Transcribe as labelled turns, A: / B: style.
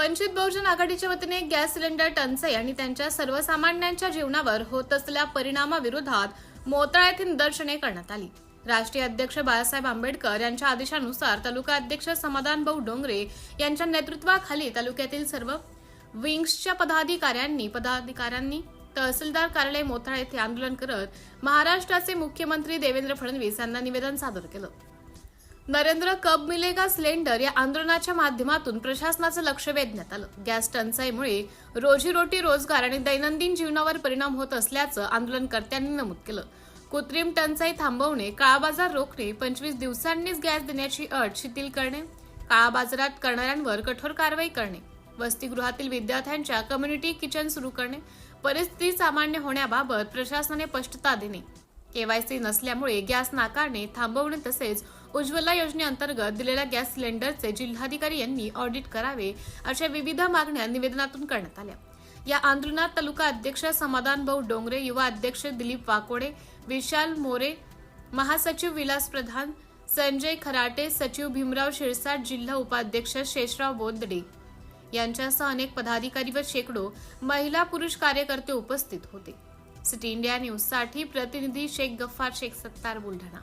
A: वंचित बहुजन आघाडीच्या वतीने gas cylinder टंचाई आणि त्यांच्या सर्वसामान्यांच्या जीवनावर होत असलेल्या परिणामाविरोधात मोताळा येथे निदर्शने करण्यात आली। राष्ट्रीय अध्यक्ष बाळासाहेब आंबेडकर यांच्या आदेशानुसार तालुका अध्यक्ष समाधानभाऊ डोंगरे यांच्या नेतृत्वाखाली तालुक्यातील सर्व विंग्सच्या पदाधिकाऱ्यांनी तहसीलदार कार्यालय मोताळा येथे आंदोलन करत महाराष्ट्राचे मुख्यमंत्री देवेंद्र फडणवीस यांना निवेदन सादर केलं। नरेंद्र कब मिलेगा सिलेंडर या आंदोलनाच्या माध्यमातून प्रशासनाचं लक्ष वेधण्यात आलं। गॅस टंचाईमुळे रोजीरोटी, रोजगार आणि दैनंदिन जीवनावर परिणाम होत असल्याचं आंदोलनकर्त्यांनी नमूद केलं। कृत्रिम टंचाई थांबवणे, काळाबाजार रोखणे, 25 दिवसांनीच गॅस देण्याची अट शिथिल करणे, काळाबाजारात करणाऱ्यांवर कठोर कारवाई करणे, वसतिगृहातील विद्यार्थ्यांच्या कम्युनिटी किचन सुरू करणे, परिस्थिती सामान्य होण्याबाबत प्रशासनाने स्पष्टता देणे, केवायसी नसल्यामुळे गॅस नाकारणे थांबवणे तसेच उज्ज्वला योजनेअंतर्गत दिलेल्या गॅस सिलेंडरचे जिल्हाधिकारी यांनी ऑडिट करावे अशा विविध मागण्या निवेदनातून करण्यात आल्या। या आंदोलनात तालुका अध्यक्ष समाधानभाऊ डोंगरे, युवा अध्यक्ष दिलीप वाकोडे, विशाल मोरे, महासचिव विलास प्रधान, संजय खराटे, सचिव भीमराव शिरसाट, जिल्हा उपाध्यक्ष शेषराव बोदडे यांच्यासह अनेक पदाधिकारी व शेकडो महिला पुरुष कार्यकर्ते उपस्थित होते। सिटी इंडिया न्यूज साठी प्रतिनिधी शेख गफ्फार शेख सत्तार, बुलढाणा।